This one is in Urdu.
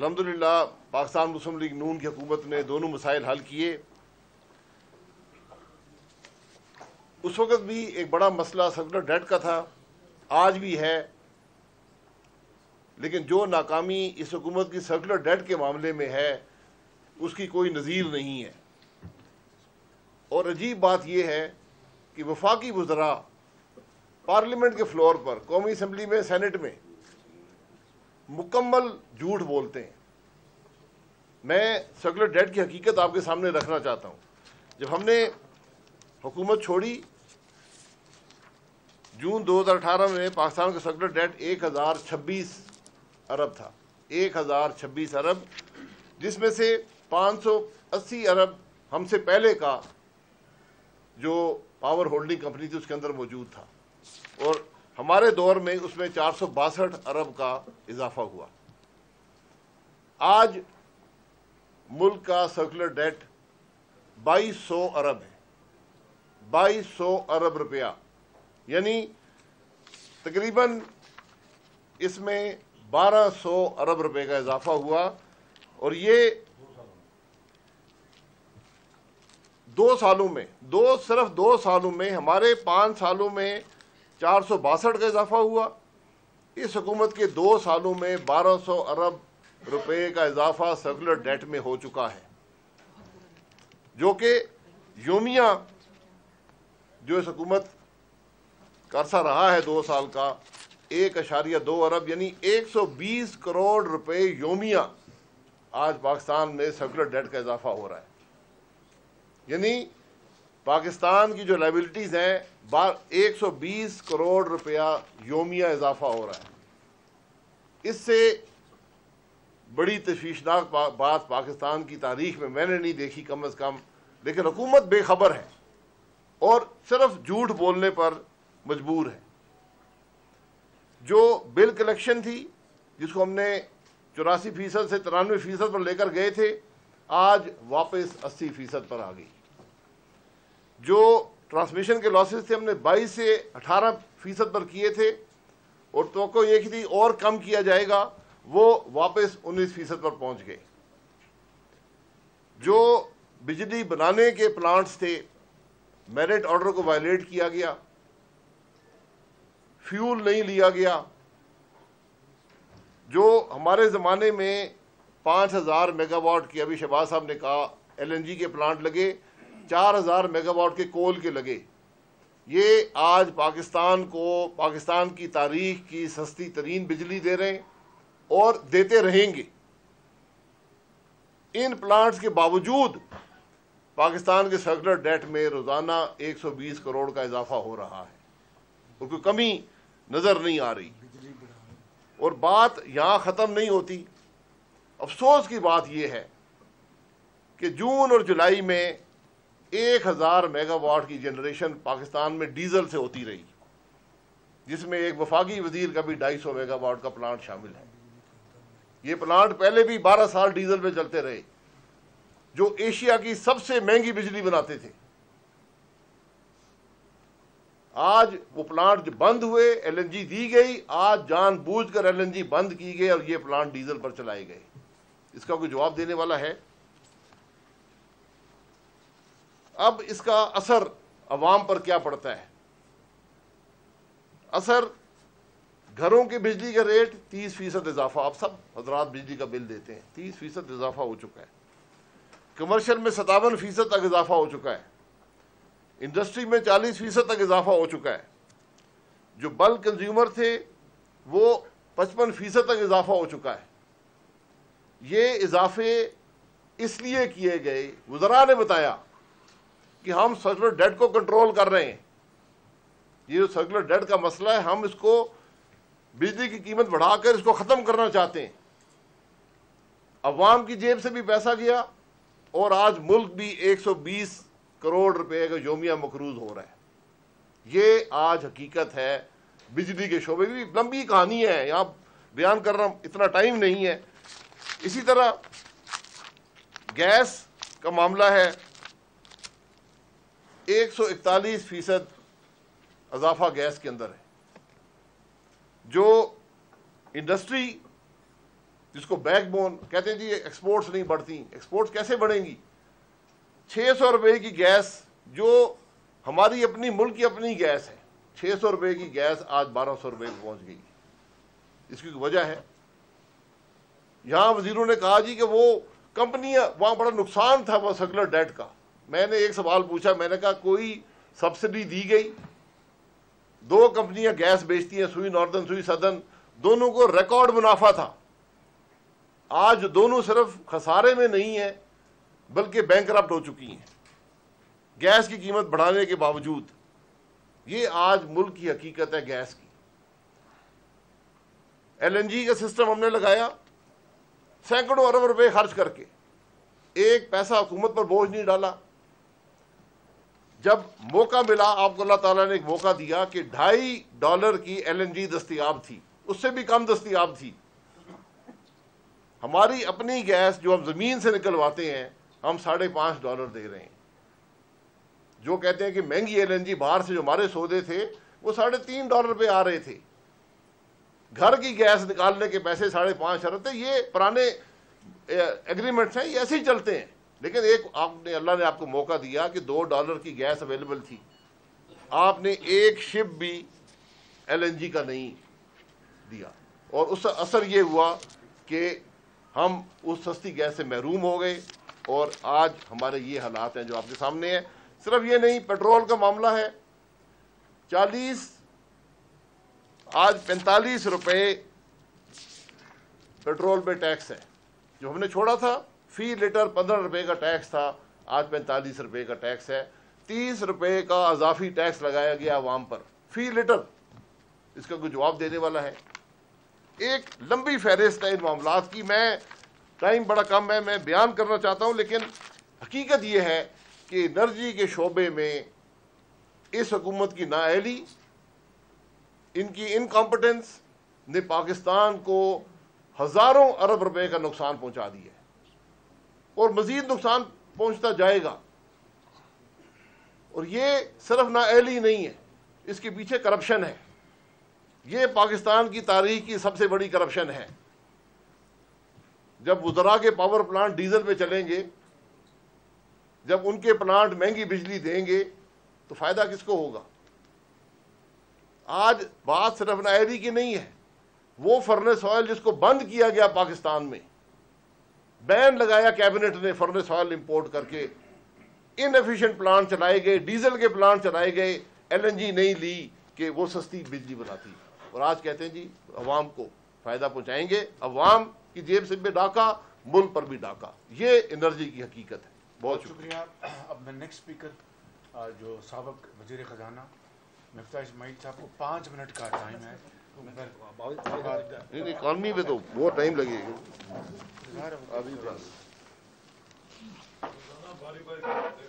الحمدللہ پاکستان مسلم لیگ نون کی حکومت نے دونوں مسائل حل کیے۔ اس وقت بھی ایک بڑا مسئلہ سرکولر ڈیٹ کا تھا، آج بھی ہے، لیکن جو ناکامی اس حکومت کی سرکولر ڈیٹ کے معاملے میں ہے اس کی کوئی نظیر نہیں ہے۔ اور عجیب بات یہ ہے کہ وفاقی وزراء پارلیمنٹ کے فلور پر، قومی اسمبلی میں، سینٹ میں مکمل جھوٹ بولتے ہیں۔ میں سرکولر ڈیٹ کی حقیقت آپ کے سامنے رکھنا چاہتا ہوں۔ جب ہم نے حکومت چھوڑی جون 2018 میں پاکستان کا سرکولر ڈیٹ 1026 ارب تھا، 1026 ارب، جس میں سے 580 ارب ہم سے پہلے کا جو پاور ہولڈنگ کمپنی تھی اس کے اندر موجود تھا، اور ہمارے دور میں اس میں 462 ارب کا اضافہ ہوا۔ آج ملک کا سرکولر ڈیٹ 2200 ارب ہے، 2200 ارب روپیہ، یعنی تقریباً اس میں 1200 ارب روپے کا اضافہ ہوا، اور یہ صرف دو سالوں میں ہمارے 5 سالوں میں 462 کا اضافہ ہوا، اس حکومت کے 2 سالوں میں 1200 ارب روپے کا اضافہ سرکولر ڈیٹ میں ہو چکا ہے، جو کہ یومیہ جو اس حکومت کا عرصہ رہا ہے 2 سال کا 1.2 ارب، یعنی 120 کروڑ روپے یومیہ آج پاکستان میں سرکولر ڈیٹ کا اضافہ ہو رہا ہے۔ یعنی پاکستان کی جو لائبلٹیز ہیں 120 کروڑ روپیہ یومیہ اضافہ ہو رہا ہے۔ اس سے بڑی تشویشناک بات پاکستان کی تاریخ میں نے نہیں دیکھی کم از کم، لیکن حکومت بے خبر ہے اور صرف جھوٹ بولنے پر مجبور ہے۔ جو بل کلیکشن تھی جس کو ہم نے 84% سے 93% پر لے کر گئے تھے، آج واپس 80% پر آ گئی۔ جو ٹرانسمیشن کے لاسز تھے ہم نے 22 سے 18% پر کیے تھے، اور توقع یہ تھی اور کم کیا جائے گا، وہ واپس 19% پر پہنچ گئے۔ جو بجلی بنانے کے پلانٹس تھے، میرٹ آرڈر کو وائلیٹ کیا گیا، فیول نہیں لیا گیا۔ جو ہمارے زمانے میں 5000 میگا واٹ کی، ابھی شہباز صاحب نے کہا ایل این جی کے پلانٹ لگے، 4000 میگا واٹ کے کول کے لگے، یہ آج پاکستان کو پاکستان کی تاریخ کی سستی ترین بجلی دے رہے ہیں اور دیتے رہیں گے۔ ان پلانٹس کے باوجود پاکستان کے سرکولر ڈیٹ میں روزانہ 120 کروڑ کا اضافہ ہو رہا ہے، اور کوئی کمی نظر نہیں آ رہی۔ اور بات یہاں ختم نہیں ہوتی۔ افسوس کی بات یہ ہے کہ جون اور جولائی میں 1000 میگا واٹ کی جنریشن پاکستان میں ڈیزل سے ہوتی رہی، جس میں ایک وفاقی وزیر کا بھی 250 میگا واٹ کا پلانٹ شامل ہے۔ یہ پلانٹ پہلے بھی 12 سال ڈیزل پہ چلتے رہے، جو ایشیا کی سب سے مہنگی بجلی بناتے تھے۔ آج وہ پلانٹ جو بند ہوئے، ایل این جی دی گئی، آج جان بوجھ کر ایل این جی بند کی گئی اور یہ پلانٹ ڈیزل پر چلائے گئے۔ اس کا کوئی جواب دینے والا ہے؟ اب اس کا اثر عوام پر کیا پڑتا ہے؟ اثر گھروں کے بجلی کا ریٹ 30% اضافہ، اب سب حضرات بجلی کا بل دیتے ہیں، 30% اضافہ ہو چکا ہے۔ کمرشل میں 57% تک اضافہ ہو چکا ہے، انڈسٹری میں 40% تک اضافہ ہو چکا ہے، جو بلک کنزیومر تھے وہ 55% تک اضافہ ہو چکا ہے۔ یہ اضافے اس لیے کیے گئے، وزراء نے بتایا کہ ہم سرکولر ڈیٹ کو کنٹرول کر رہے ہیں۔ یہ جو سرکولر ڈیٹ کا مسئلہ ہے، ہم اس کو بجلی کی قیمت بڑھا کر اس کو ختم کرنا چاہتے ہیں۔ عوام کی جیب سے بھی پیسہ گیا، اور آج ملک بھی 120 کروڑ روپے کا یومیہ مقروض ہو رہا ہے۔ یہ آج حقیقت ہے بجلی کے شعبے میں۔ لمبی کہانی ہے، یہاں بیان کرنا اتنا ٹائم نہیں ہے۔ اسی طرح گیس کا معاملہ ہے، 141% اضافہ گیس کے اندر ہے۔ جو انڈسٹری جس کو بیک بون کہتے ہیں جی ایکسپورٹس نہیں بڑھتی. ایکسپورٹس کیسے بڑھیں گی؟ 600 روپے کی گیس جو ہماری اپنی ملک کی اپنی گیس ہے, 600 روپے کی گیس آج 1200 روپے پہ پہنچ گئی. اس کی وجہ ہے یہاں وزیروں نے کہا جی کہ وہ کمپنیاں وہاں بڑا نقصان تھا وہ سرکولر ڈیٹ کا. میں نے ایک سوال پوچھا, میں نے کہا کوئی سبسڈی دی گئی؟ 2 کمپنیاں گیس بیچتی ہیں, سوئی ناردرن سوئی سدرن, دونوں کو ریکارڈ منافع تھا. آج دونوں صرف خسارے میں نہیں ہیں بلکہ بینکرپٹ ہو چکی ہیں گیس کی قیمت بڑھانے کے باوجود. یہ آج ملک کی حقیقت ہے گیس کی. ایل این جی کا سسٹم ہم نے لگایا سینکڑوں ارب روپے خرچ کر کے, ایک پیسہ حکومت پر بوجھ نہیں ڈالا. جب موقع ملا, آپ کو اللہ تعالیٰ نے ایک موقع دیا کہ $2.5 کی ایل این جی دستیاب تھی, اس سے بھی کم دستیاب تھی. ہماری اپنی گیس جو ہم زمین سے نکلواتے ہیں ہم $5.5 دے رہے ہیں. جو کہتے ہیں کہ مہنگی ایل این جی باہر سے جو ہمارے سودے تھے وہ $3.5 پہ آ رہے تھے. گھر کی گیس نکالنے کے پیسے 5.5 ارب تھے. یہ پرانے ایگریمنٹس ہیں, یہ ایسے ہی چلتے ہیں. لیکن ایک اللہ نے آپ کو موقع دیا کہ $2 کی گیس اویلیبل تھی, آپ نے ایک شپ بھی ایل این جی کا نہیں دیا, اور اس کا اثر یہ ہوا کہ ہم اس سستی گیس سے محروم ہو گئے, اور آج ہمارے یہ حالات ہیں جو آپ کے سامنے ہیں. صرف یہ نہیں, پیٹرول کا معاملہ ہے, 45 روپے پیٹرول پہ ٹیکس ہے. جو ہم نے چھوڑا تھا فی لیٹر 15 روپے کا ٹیکس تھا, آج 45 روپے کا ٹیکس ہے. 30 روپے کا اضافی ٹیکس لگایا گیا عوام پر فی لیٹر. اس کا کوئی جواب دینے والا ہے؟ ایک لمبی فہرست ہے ان معاملات کی. میں ٹائم بڑا کم ہے, میں بیان کرنا چاہتا ہوں, لیکن حقیقت یہ ہے کہ انرجی کے شعبے میں اس حکومت کی نااہلی, ان کی انکمپٹنس نے پاکستان کو ہزاروں ارب روپے کا نقصان پہنچا دیا ہے, اور مزید نقصان پہنچتا جائے گا. اور یہ صرف نااہلی نہیں ہے, اس کے پیچھے کرپشن ہے. یہ پاکستان کی تاریخ کی سب سے بڑی کرپشن ہے. جب وزراء کے پاور پلانٹ ڈیزل پہ چلیں گے, جب ان کے پلانٹ مہنگی بجلی دیں گے, تو فائدہ کس کو ہوگا؟ آج بات صرف نااہلی کی نہیں ہے. وہ فرنس آئل جس کو بند کیا گیا پاکستان میں, بین لگایا کیبنٹ نے فرنس آئل امپورٹ کر کے, ان ایفیشینٹ پلانٹ چلائے گئے, ڈیزل کے پلانٹ چلائے گئے, ایل این جی نہیں لی کہ وہ سستی بجلی بناتی. اور آج کہتے ہیں جی عوام کو فائدہ پہنچائیں گے. عوام کی جیب سے بھی ڈاکہ, ملک پر بھی ڈاکہ. یہ انرجی کی حقیقت ہے. بہت شکریہ. اب میں نیکسٹ اسپیکر جو سابق وزیر خزانہ مفتاح اسماعیل صاحب کو 5 منٹ کا ٹائم ہے. اکانومی پہ تو بہت ٹائم لگے گا.